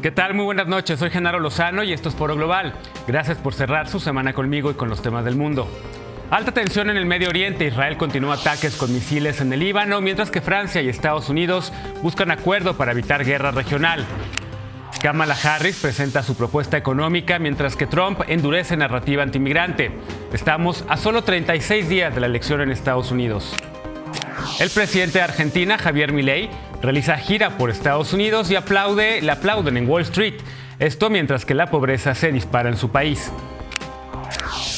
¿Qué tal? Muy buenas noches, soy Genaro Lozano y esto es Foro Global. Gracias por cerrar su semana conmigo y con los temas del mundo. Alta tensión en el Medio Oriente. Israel continúa ataques con misiles en el Líbano, mientras que Francia y Estados Unidos buscan acuerdo para evitar guerra regional. Kamala Harris presenta su propuesta económica, mientras que Trump endurece narrativa antimigrante. Estamos a solo 36 días de la elección en Estados Unidos. El presidente de Argentina, Javier Milei, realiza gira por Estados Unidos y le aplauden en Wall Street. Esto mientras que la pobreza se dispara en su país.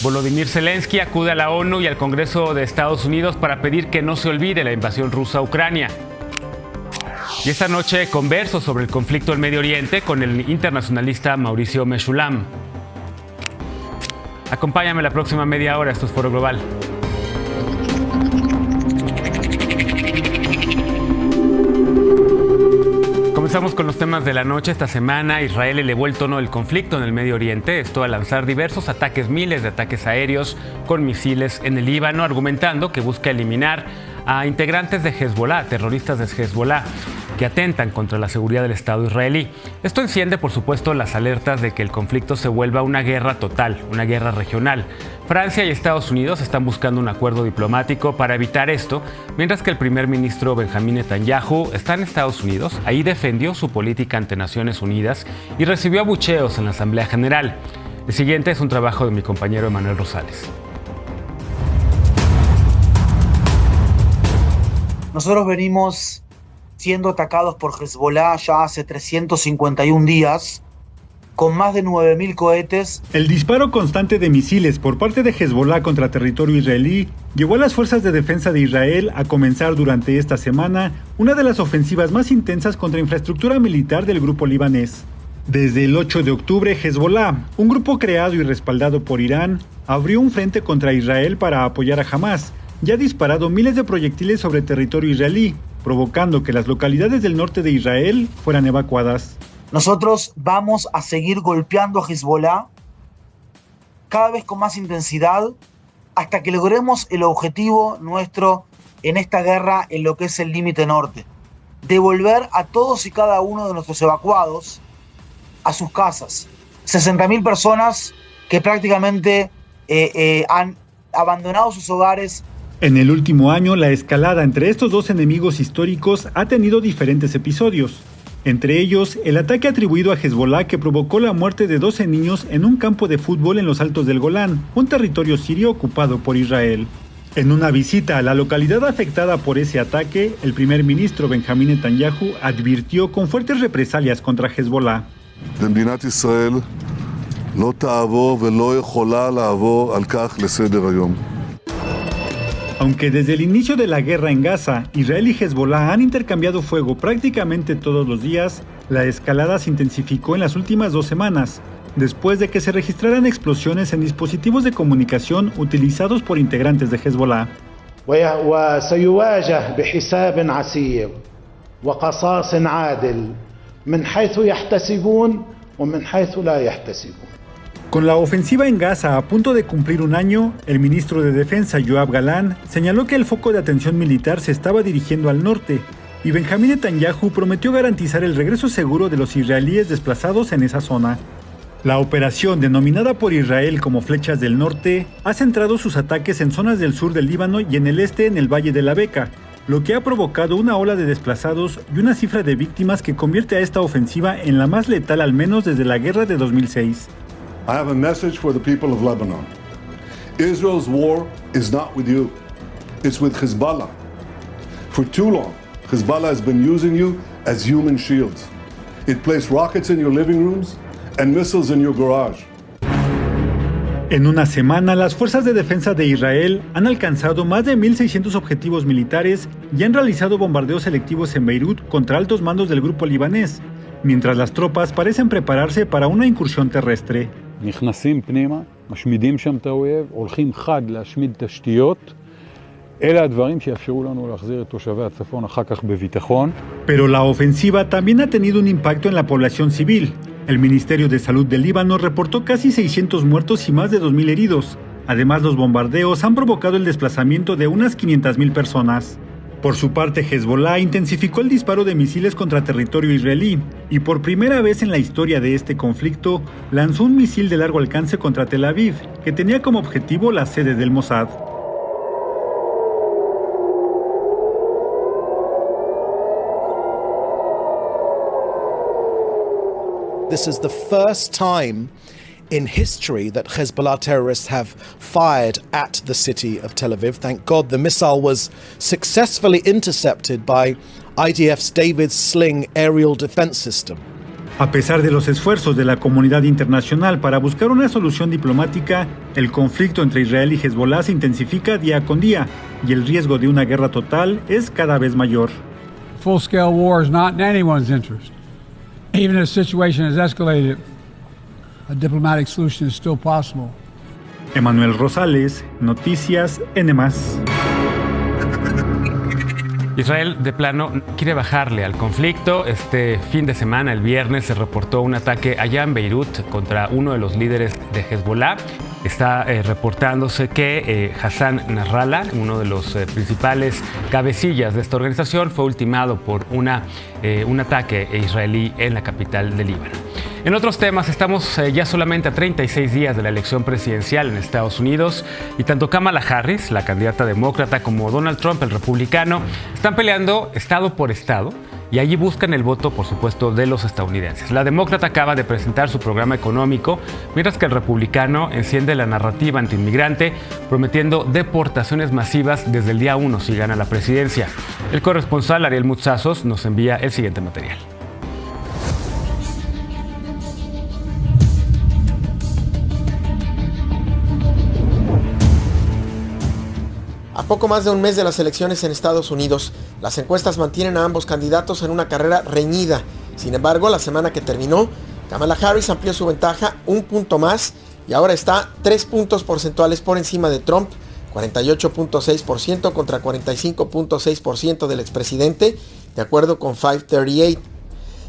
Volodymyr Zelensky acude a la ONU y al Congreso de Estados Unidos para pedir que no se olvide la invasión rusa a Ucrania. Y esta noche converso sobre el conflicto en Medio Oriente con el internacionalista Mauricio Meshulam. Acompáñame la próxima media hora, esto es Foro Global. Comenzamos con los temas de la noche. Esta semana Israel elevó el tono del conflicto en el Medio Oriente, esto al lanzar diversos ataques, miles de ataques aéreos con misiles en el Líbano, argumentando que busca eliminar a integrantes de Hezbollah, terroristas de Hezbollah, que atentan contra la seguridad del Estado israelí. Esto enciende, por supuesto, las alertas de que el conflicto se vuelva una guerra total, una guerra regional. Francia y Estados Unidos están buscando un acuerdo diplomático para evitar esto, mientras que el primer ministro Benjamín Netanyahu está en Estados Unidos. Ahí defendió su política ante Naciones Unidas y recibió abucheos en la Asamblea General. El siguiente es un trabajo de mi compañero Emanuel Rosales. Nosotros venimos siendo atacados por Hezbollah ya hace 351 días, con más de 9.000 cohetes. El disparo constante de misiles por parte de Hezbollah contra territorio israelí llevó a las fuerzas de defensa de Israel a comenzar durante esta semana una de las ofensivas más intensas contra infraestructura militar del grupo libanés. Desde el 8 de octubre, Hezbollah, un grupo creado y respaldado por Irán, abrió un frente contra Israel para apoyar a Hamas y ha disparado miles de proyectiles sobre territorio israelí, provocando que las localidades del norte de Israel fueran evacuadas. Nosotros vamos a seguir golpeando a Hezbollah cada vez con más intensidad hasta que logremos el objetivo nuestro en esta guerra en lo que es el límite norte. Devolver a todos y cada uno de nuestros evacuados a sus casas. 60.000 personas que prácticamente han abandonado sus hogares. En el último año, la escalada entre estos dos enemigos históricos ha tenido diferentes episodios. Entre ellos, el ataque atribuido a Hezbollah que provocó la muerte de 12 niños en un campo de fútbol en los Altos del Golán, un territorio sirio ocupado por Israel. En una visita a la localidad afectada por ese ataque, el primer ministro Benjamín Netanyahu advirtió con fuertes represalias contra Hezbollah. במדינת ישראל לא תעבור ולא יכולה לעבור על כך לסדר היום. Aunque desde el inicio de la guerra en Gaza, Israel y Hezbollah han intercambiado fuego prácticamente todos los días, la escalada se intensificó en las últimas 2 semanas, después de que se registraran explosiones en dispositivos de comunicación utilizados por integrantes de Hezbollah. وسيواجه بحساب عسير وقصاص عادل من حيث يحتسبون ومن حيث لا يحتسبون. Con la ofensiva en Gaza a punto de cumplir un año, el ministro de Defensa Yoav Galán señaló que el foco de atención militar se estaba dirigiendo al norte y Benjamín Netanyahu prometió garantizar el regreso seguro de los israelíes desplazados en esa zona. La operación, denominada por Israel como Flechas del Norte, ha centrado sus ataques en zonas del sur del Líbano y en el este en el Valle de la Beca, lo que ha provocado una ola de desplazados y una cifra de víctimas que convierte a esta ofensiva en la más letal al menos desde la guerra de 2006. I have a message for the people of Lebanon. Israel's war is not with you. It's with Hezbollah. For too long, Hezbollah has been using you as human shields. It placed rockets in your living rooms and missiles in your garage. En una semana, las fuerzas de defensa de Israel han alcanzado más de 1.600 objetivos militares y han realizado bombardeos selectivos en Beirut contra altos mandos del grupo libanés, mientras las tropas parecen prepararse para una incursión terrestre. נכנסים פנימה, משמידים שם את האויב, הולכים חד להשמיד תשתיות. אלה הדברים שיאפשרו לנו להחזיר את תושבי הצפון אחר כך בביטחון. Pero la ofensiva también ha tenido un impacto en la población civil. El Ministerio de Salud del Líbano reportó casi 600 muertos y más de 2.000 heridos. Además, los bombardeos han provocado el desplazamiento de unas 500.000 personas. Por su parte, Hezbollah intensificó el disparo de misiles contra territorio israelí y por primera vez en la historia de este conflicto lanzó un misil de largo alcance contra Tel Aviv, que tenía como objetivo la sede del Mossad. This is the first time in history that Hezbollah terrorists have fired at the city of Tel Aviv. Thank God the missile was successfully intercepted by IDF's David's Sling aerial defense system. A pesar de los esfuerzos de la comunidad internacional para buscar una solución diplomática, el conflicto entre Israel y Hezbollah se intensifica día con día y el riesgo de una guerra total es cada vez mayor. Full-scale war is not in anyone's interest. Even if the situation has escalated, a diplomatic solution is still possible. Emanuel Rosales, Noticias N+. Israel, de plano, quiere bajarle al conflicto. Este fin de semana, el viernes, se reportó un ataque allá en Beirut contra uno de los líderes de Hezbollah. Está reportándose que Hassan Nasrallah, uno de los principales cabecillas de esta organización, fue ultimado por un ataque israelí en la capital del Líbano. En otros temas, estamos ya solamente a 36 días de la elección presidencial en Estados Unidos y tanto Kamala Harris, la candidata demócrata, como Donald Trump, el republicano, están peleando estado por estado y allí buscan el voto, por supuesto, de los estadounidenses. La demócrata acaba de presentar su programa económico, mientras que el republicano enciende la narrativa antiinmigrante, prometiendo deportaciones masivas desde el día 1 si gana la presidencia. El corresponsal Ariel Mutsazos nos envía el siguiente material. A poco más de un mes de las elecciones en Estados Unidos, las encuestas mantienen a ambos candidatos en una carrera reñida. Sin embargo, la semana que terminó, Kamala Harris amplió su ventaja un punto más y ahora está 3 puntos porcentuales por encima de Trump, 48.6% contra 45.6% del expresidente, de acuerdo con 538.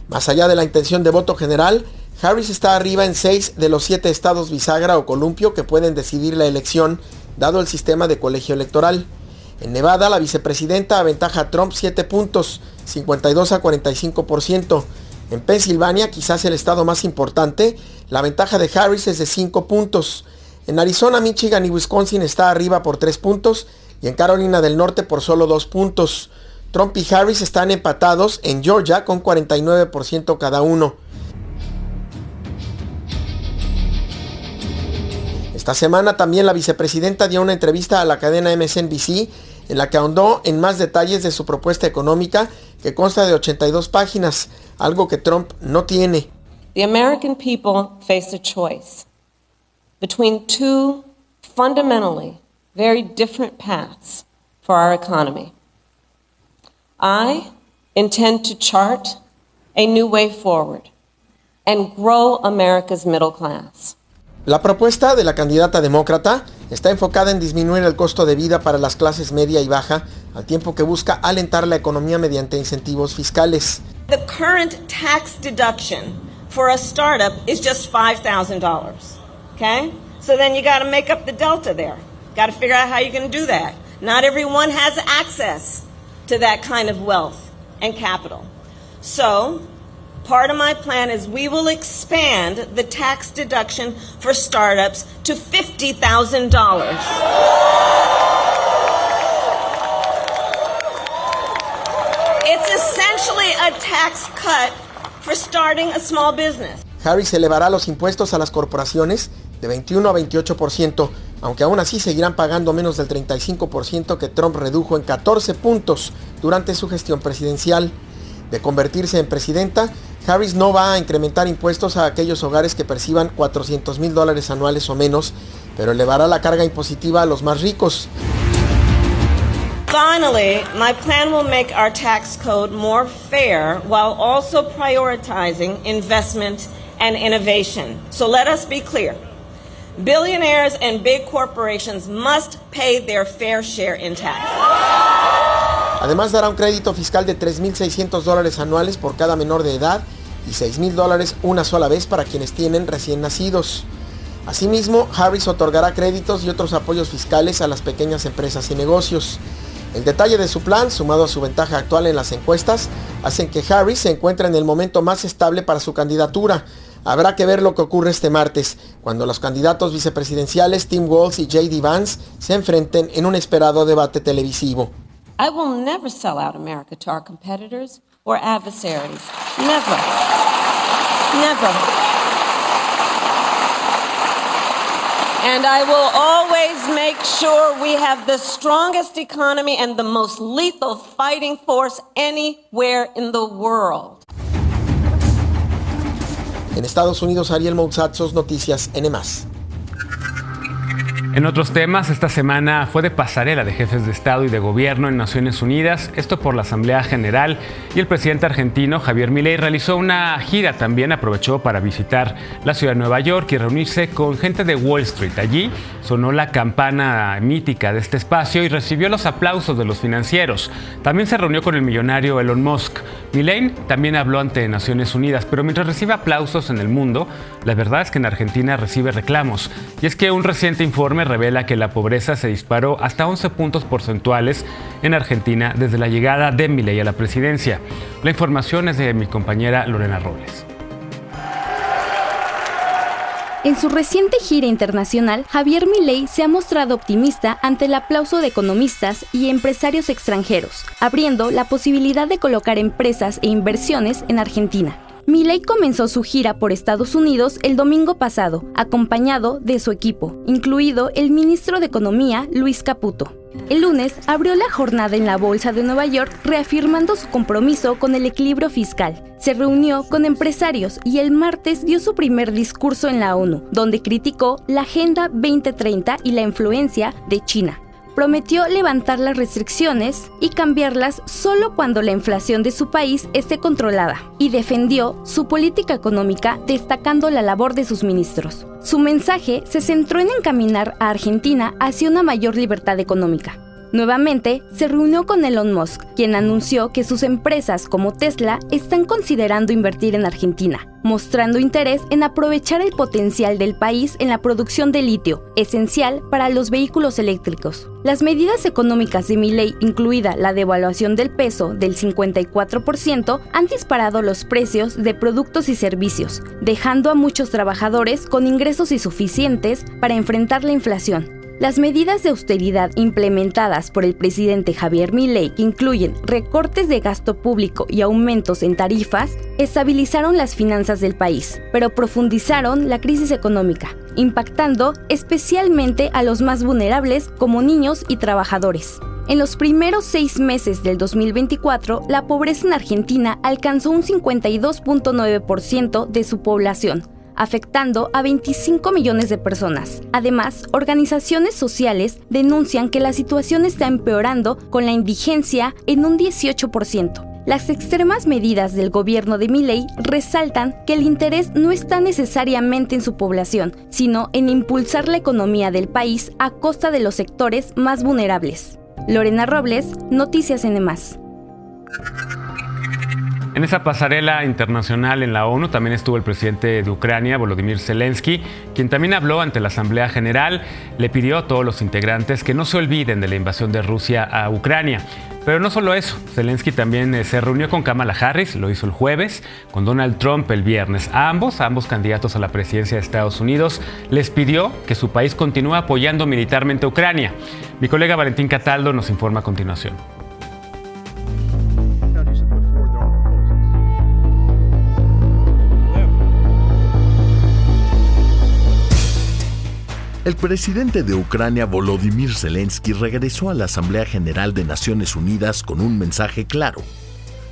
Más allá de la intención de voto general, Harris está arriba en 6 de los 7 estados bisagra o columpio que pueden decidir la elección, dado el sistema de colegio electoral. En Nevada, la vicepresidenta aventaja a Trump 7 puntos, 52 a 45%. En Pensilvania, quizás el estado más importante, la ventaja de Harris es de 5 puntos. En Arizona, Michigan y Wisconsin está arriba por 3 puntos y en Carolina del Norte por solo 2 puntos. Trump y Harris están empatados en Georgia con 49% cada uno. Esta semana también la vicepresidenta dio una entrevista a la cadena MSNBC en la que ahondó en más detalles de su propuesta económica que consta de 82 páginas, algo que Trump no tiene. The American people face a choice between two fundamentally very different paths for our economy. I intend to chart a new way forward and grow America's middle class. La propuesta de la candidata demócrata está enfocada en disminuir el costo de vida para las clases media y baja, al tiempo que busca alentar la economía mediante incentivos fiscales. The current tax deduction for a startup is just $5,000, okay? So then you got to make up the delta there. Got to figure out how you're going to do that. Not everyone has access to that kind of wealth and capital. So part of my plan is we will expand the tax deduction for startups to $50,000. It's essentially a tax cut for starting a small business. Harris elevará los impuestos a las corporaciones de 21 a 28%, aunque aún así seguirán pagando menos del 35% que Trump redujo en 14 puntos durante su gestión presidencial. De convertirse en presidenta, Harris no va a incrementar impuestos a aquellos hogares que perciban $400,000 anuales o menos, pero elevará la carga impositiva a los más ricos. Finally, my plan will make our tax code more fair while also prioritizing investment and innovation. So let us be clear. Billionaires and big corporations must pay their fair share in taxes. Además, dará un crédito fiscal de $3,600 anuales por cada menor de edad y $6,000 una sola vez para quienes tienen recién nacidos. Asimismo, Harris otorgará créditos y otros apoyos fiscales a las pequeñas empresas y negocios. El detalle de su plan, sumado a su ventaja actual en las encuestas, hacen que Harris se encuentre en el momento más estable para su candidatura. Habrá que ver lo que ocurre este martes, cuando los candidatos vicepresidenciales Tim Walz y J.D. Vance se enfrenten en un esperado debate televisivo. I will never sell out America to our competitors or adversaries. Never. Never. And I will always make sure we have the strongest economy and the most lethal fighting force anywhere in the world. En Estados Unidos, Ariel Moutsatsos, Noticias N+. En otros temas, esta semana fue de pasarela de jefes de Estado y de Gobierno en Naciones Unidas, esto por la Asamblea General, y el presidente argentino Javier Milei realizó una gira también, aprovechó para visitar la ciudad de Nueva York y reunirse con gente de Wall Street. Allí sonó la campana mítica de este espacio y recibió los aplausos de los financieros. También se reunió con el millonario Elon Musk. Milei también habló ante Naciones Unidas, pero mientras recibe aplausos en el mundo, la verdad es que en Argentina recibe reclamos. Y es que un reciente informe revela que la pobreza se disparó hasta 11 puntos porcentuales en Argentina desde la llegada de Milei a la presidencia. La información es de mi compañera Lorena Robles. En su reciente gira internacional, Javier Milei se ha mostrado optimista ante el aplauso de economistas y empresarios extranjeros, abriendo la posibilidad de colocar empresas e inversiones en Argentina. Milei comenzó su gira por Estados Unidos el domingo pasado, acompañado de su equipo, incluido el ministro de Economía, Luis Caputo. El lunes abrió la jornada en la Bolsa de Nueva York, reafirmando su compromiso con el equilibrio fiscal. Se reunió con empresarios y el martes dio su primer discurso en la ONU, donde criticó la Agenda 2030 y la influencia de China. Prometió levantar las restricciones y cambiarlas solo cuando la inflación de su país esté controlada, y defendió su política económica destacando la labor de sus ministros. Su mensaje se centró en encaminar a Argentina hacia una mayor libertad económica. Nuevamente, se reunió con Elon Musk, quien anunció que sus empresas como Tesla están considerando invertir en Argentina, mostrando interés en aprovechar el potencial del país en la producción de litio, esencial para los vehículos eléctricos. Las medidas económicas de Milei, incluida la devaluación del peso del 54%, han disparado los precios de productos y servicios, dejando a muchos trabajadores con ingresos insuficientes para enfrentar la inflación. Las medidas de austeridad implementadas por el presidente Javier Milei, que incluyen recortes de gasto público y aumentos en tarifas, estabilizaron las finanzas del país, pero profundizaron la crisis económica, impactando especialmente a los más vulnerables como niños y trabajadores. En los primeros 6 meses del 2024, la pobreza en Argentina alcanzó un 52.9% de su población, afectando a 25 millones de personas. Además, organizaciones sociales denuncian que la situación está empeorando con la indigencia en un 18%. Las extremas medidas del gobierno de Milei resaltan que el interés no está necesariamente en su población, sino en impulsar la economía del país a costa de los sectores más vulnerables. Lorena Robles, Noticias N+. En esa pasarela internacional en la ONU también estuvo el presidente de Ucrania, Volodymyr Zelensky, quien también habló ante la Asamblea General. Le pidió a todos los integrantes que no se olviden de la invasión de Rusia a Ucrania. Pero no solo eso, Zelensky también se reunió con Kamala Harris, lo hizo el jueves, con Donald Trump el viernes. A ambos candidatos a la presidencia de Estados Unidos, les pidió que su país continúe apoyando militarmente a Ucrania. Mi colega Valentín Cataldo nos informa a continuación. El presidente de Ucrania, Volodymyr Zelensky, regresó a la Asamblea General de Naciones Unidas con un mensaje claro: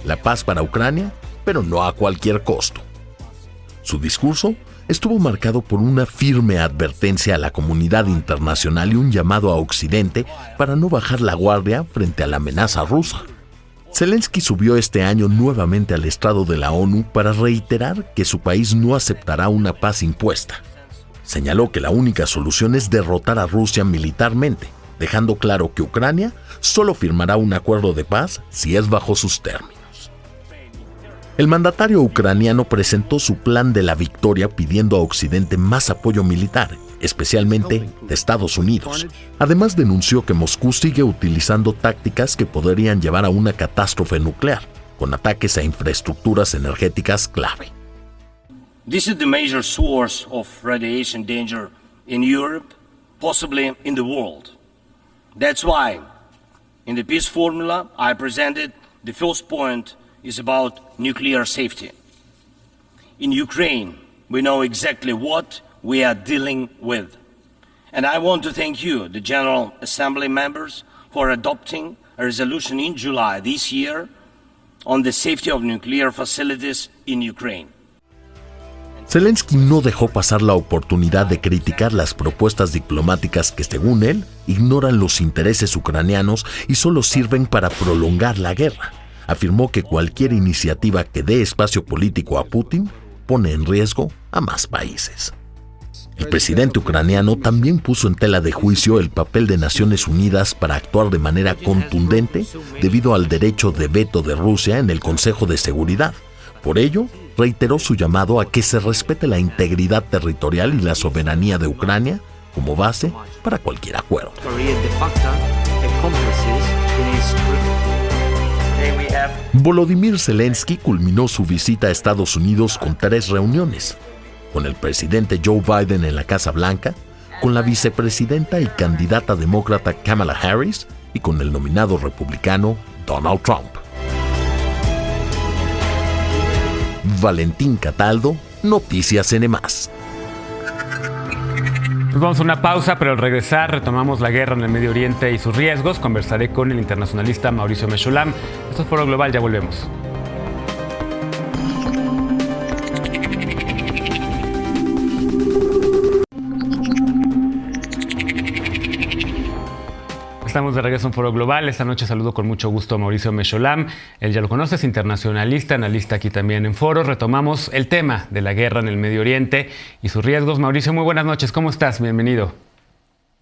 la paz para Ucrania, pero no a cualquier costo. Su discurso estuvo marcado por una firme advertencia a la comunidad internacional y un llamado a Occidente para no bajar la guardia frente a la amenaza rusa. Zelensky subió este año nuevamente al estrado de la ONU para reiterar que su país no aceptará una paz impuesta. Señaló que la única solución es derrotar a Rusia militarmente, dejando claro que Ucrania solo firmará un acuerdo de paz si es bajo sus términos. El mandatario ucraniano presentó su plan de la victoria pidiendo a Occidente más apoyo militar especialmente de Estados Unidos. Además, denunció que Moscú sigue utilizando tácticas que podrían llevar a una catástrofe nuclear, con ataques a infraestructuras energéticas clave. This is the major source of radiation danger in Europe, possibly in the world. That's why, in the peace formula I presented, the first point is about nuclear safety. In Ukraine, we know exactly what we are dealing with. And I want to thank you, the General Assembly members, for adopting a resolution in July this year on the safety of nuclear facilities in Ukraine. Zelensky no dejó pasar la oportunidad de criticar las propuestas diplomáticas que, según él, ignoran los intereses ucranianos y solo sirven para prolongar la guerra. Afirmó que cualquier iniciativa que dé espacio político a Putin pone en riesgo a más países. El presidente ucraniano también puso en tela de juicio el papel de Naciones Unidas para actuar de manera contundente debido al derecho de veto de Rusia en el Consejo de Seguridad. Por ello, reiteró su llamado a que se respete la integridad territorial y la soberanía de Ucrania como base para cualquier acuerdo. Volodymyr Zelensky culminó su visita a Estados Unidos con 3 reuniones, con el presidente Joe Biden en la Casa Blanca, con la vicepresidenta y candidata demócrata Kamala Harris y con el nominado republicano Donald Trump. Valentín Cataldo, Noticias NM+. Nos vamos a una pausa, pero al regresar retomamos la guerra en el Medio Oriente y sus riesgos. Conversaré con el internacionalista Mauricio Mechoulam. Esto es Foro Global, ya volvemos. Estamos de regreso en Foro Global. Esta noche saludo con mucho gusto a Mauricio Mechoulam. Él ya lo conoce, es internacionalista, analista aquí también en Foro. Retomamos el tema de la guerra en el Medio Oriente y sus riesgos. Mauricio, muy buenas noches. ¿Cómo estás? Bienvenido.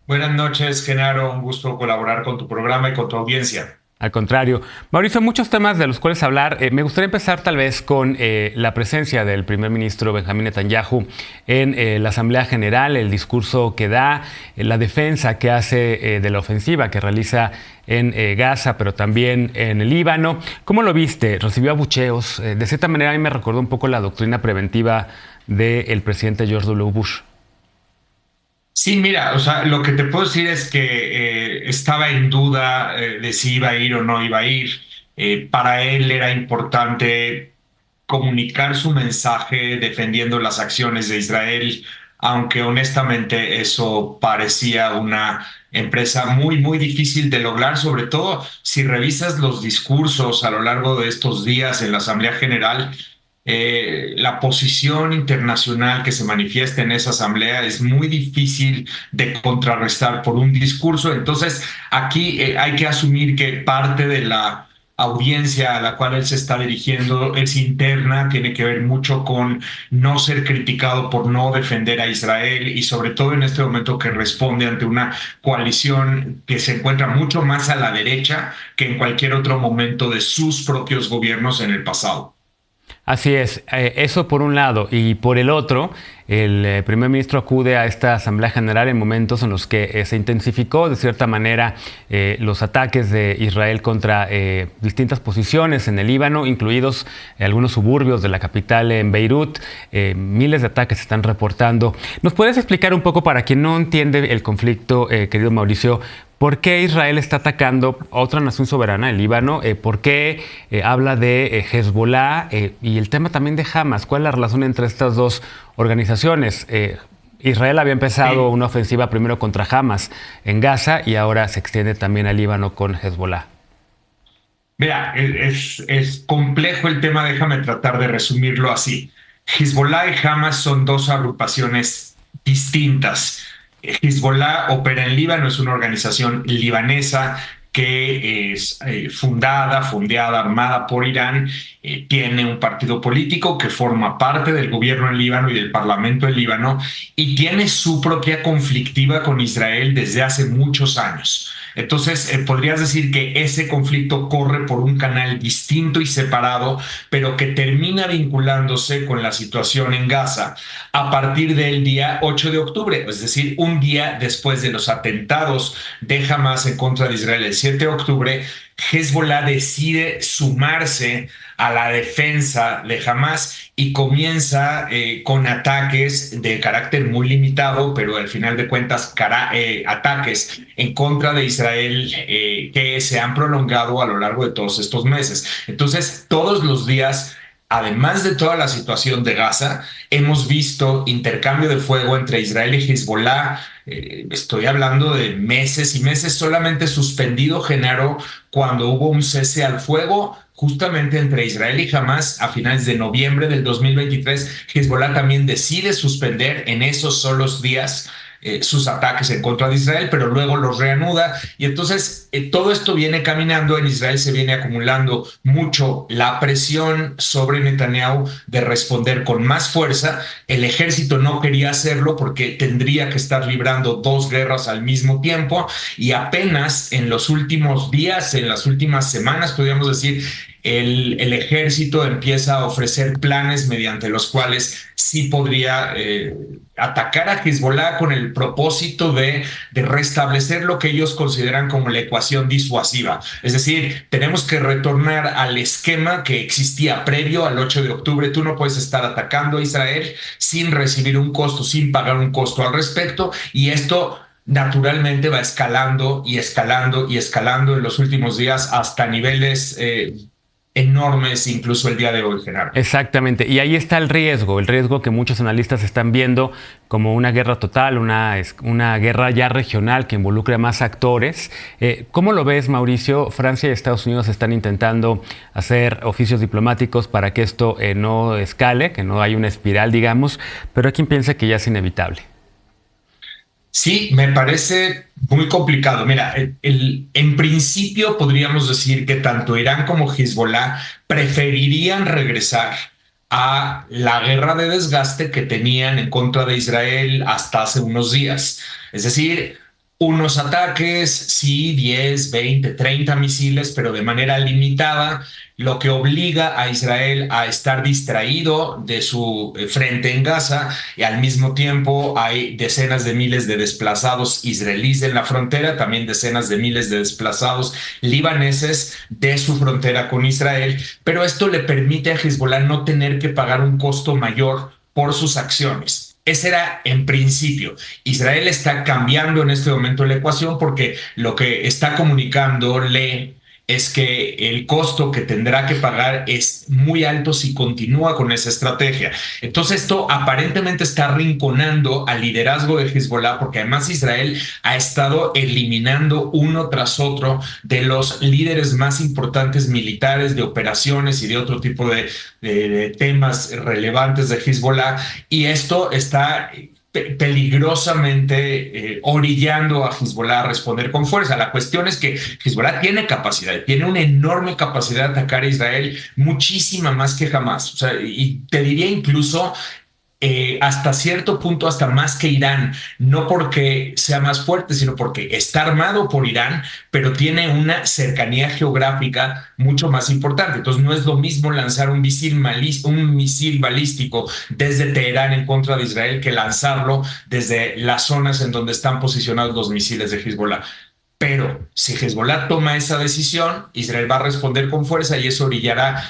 Buenas noches, Genaro. Un gusto colaborar con tu programa y con tu audiencia. Al contrario. Mauricio, muchos temas de los cuales hablar. Me gustaría empezar tal vez con la presencia del primer ministro Benjamín Netanyahu en la Asamblea General, el discurso que da, la defensa que hace de la ofensiva que realiza en Gaza, pero también en el Líbano. ¿Cómo lo viste? ¿Recibió abucheos? De cierta manera a mí me recordó un poco la doctrina preventiva del presidente George W. Bush. Sí, mira, o sea, lo que te puedo decir es que estaba en duda de si iba a ir o no iba a ir. Para él era importante comunicar su mensaje defendiendo las acciones de Israel, aunque honestamente eso parecía una empresa muy, muy difícil de lograr, sobre todo si revisas los discursos a lo largo de estos días en la Asamblea General. La posición internacional que se manifiesta en esa asamblea es muy difícil de contrarrestar por un discurso. Entonces, aquí hay que asumir que parte de la audiencia a la cual él se está dirigiendo es interna, tiene que ver mucho con no ser criticado por no defender a Israel y sobre todo en este momento que responde ante una coalición que se encuentra mucho más a la derecha que en cualquier otro momento de sus propios gobiernos en el pasado. Así es, eso por un lado, y por el otro, el primer ministro acude a esta Asamblea General en momentos en los que se intensificó de cierta manera los ataques de Israel contra distintas posiciones en el Líbano, incluidos algunos suburbios de la capital en Beirut. Miles de ataques se están reportando. ¿Nos puedes explicar un poco, para quien no entiende el conflicto, querido Mauricio, por qué Israel está atacando a otra nación soberana, el Líbano? ¿Por qué habla de Hezbollah y el tema también de Hamas? ¿Cuál es la relación entre estas dos organizaciones? Israel había empezado una ofensiva primero contra Hamas en Gaza y ahora se extiende también al Líbano con Hezbollah. Mira, es complejo el tema, déjame tratar de resumirlo así. Hezbollah y Hamas son dos agrupaciones distintas. Hezbollah opera en Líbano, es una organización libanesa que es fondeada, armada por Irán, tiene un partido político que forma parte del gobierno en Líbano y del parlamento en Líbano y tiene su propia conflictiva con Israel desde hace muchos años. Entonces, podrías decir que ese conflicto corre por un canal distinto y separado, pero que termina vinculándose con la situación en Gaza a partir del día 8 de octubre, es decir, un día después de los atentados de Hamas en contra de Israel el 7 de octubre. Hezbollah decide sumarse a la defensa de Hamas y comienza con ataques de carácter muy limitado, pero al final de cuentas ataques en contra de Israel que se han prolongado a lo largo de todos estos meses. Entonces, todos los días, además de toda la situación de Gaza, hemos visto intercambio de fuego entre Israel y Hezbollah. Estoy hablando de meses y meses, solamente suspendido, Genaro, cuando hubo un cese al fuego justamente entre Israel y Hamas a finales de noviembre del 2023. Hezbollah también decide suspender en esos solos días sus ataques en contra de Israel, pero luego los reanuda. Y entonces todo esto viene caminando. En Israel se viene acumulando mucho la presión sobre Netanyahu de responder con más fuerza. El ejército no quería hacerlo porque tendría que estar librando dos guerras al mismo tiempo, y apenas en los últimos días, en las últimas semanas, podríamos decir, el ejército empieza a ofrecer planes mediante los cuales sí podría atacar a Hezbollah con el propósito de restablecer lo que ellos consideran como la ecuación disuasiva. Es decir, tenemos que retornar al esquema que existía previo al 8 de octubre. Tú no puedes estar atacando a Israel sin recibir un costo, sin pagar un costo al respecto, y esto naturalmente va escalando y escalando y escalando en los últimos días hasta niveles enormes, incluso el día de hoy, Gerardo. Exactamente, y ahí está el riesgo que muchos analistas están viendo como una guerra total, una guerra ya regional que involucre a más actores. ¿Cómo lo ves, Mauricio? Francia y Estados Unidos están intentando hacer oficios diplomáticos para que esto no escale, que no haya una espiral, digamos, pero hay quien piensa que ya es inevitable. Sí, me parece muy complicado. Mira, en principio podríamos decir que tanto Irán como Hezbollah preferirían regresar a la guerra de desgaste que tenían en contra de Israel hasta hace unos días. Es decir, unos ataques, sí, 10, 20, 30 misiles, pero de manera limitada, lo que obliga a Israel a estar distraído de su frente en Gaza, y al mismo tiempo hay decenas de miles de desplazados israelíes en la frontera, también decenas de miles de desplazados libaneses de su frontera con Israel, pero esto le permite a Hezbollah no tener que pagar un costo mayor por sus acciones. Ese era en principio. Israel está cambiando en este momento la ecuación porque lo que está comunicándole es que el costo que tendrá que pagar es muy alto si continúa con esa estrategia. Entonces esto aparentemente está arrinconando al liderazgo de Hezbollah, porque además Israel ha estado eliminando uno tras otro de los líderes más importantes militares, de operaciones y de otro tipo de temas relevantes de Hezbollah, y esto está peligrosamente orillando a Hezbollah a responder con fuerza. La cuestión es que Hezbollah tiene capacidad, tiene una enorme capacidad de atacar a Israel, muchísima más que jamás. O sea, y te diría incluso hasta cierto punto, hasta más que Irán, no porque sea más fuerte, sino porque está armado por Irán, pero tiene una cercanía geográfica mucho más importante. Entonces no es lo mismo lanzar un misil balístico desde Teherán en contra de Israel que lanzarlo desde las zonas en donde están posicionados los misiles de Hezbollah. Pero si Hezbollah toma esa decisión, Israel va a responder con fuerza, y eso orillará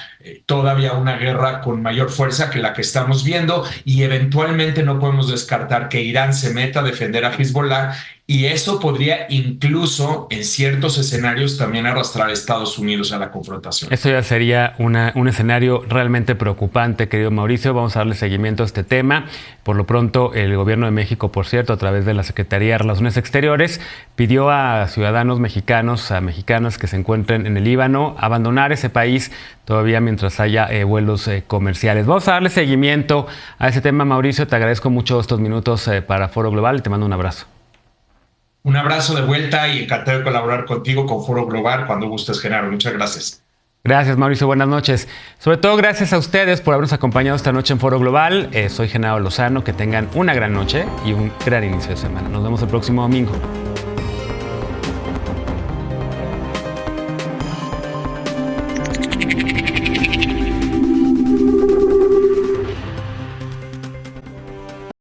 todavía una guerra con mayor fuerza que la que estamos viendo, y eventualmente no podemos descartar que Irán se meta a defender a Hezbollah, y eso podría incluso en ciertos escenarios también arrastrar a Estados Unidos a la confrontación. Esto ya sería un escenario realmente preocupante, querido Mauricio. Vamos a darle seguimiento a este tema. Por lo pronto, el gobierno de México, por cierto, a través de la Secretaría de Relaciones Exteriores, pidió a ciudadanos mexicanos, a mexicanas que se encuentren en el Líbano, abandonar ese país todavía mientras haya vuelos comerciales. Vamos a darle seguimiento a ese tema, Mauricio. Te agradezco mucho estos minutos para Foro Global y te mando un abrazo. Un abrazo de vuelta y encantado de colaborar contigo con Foro Global cuando gustes, Genaro. Muchas gracias. Gracias, Mauricio. Buenas noches. Sobre todo, gracias a ustedes por habernos acompañado esta noche en Foro Global. Soy Genaro Lozano. Que tengan una gran noche y un gran inicio de semana. Nos vemos el próximo domingo.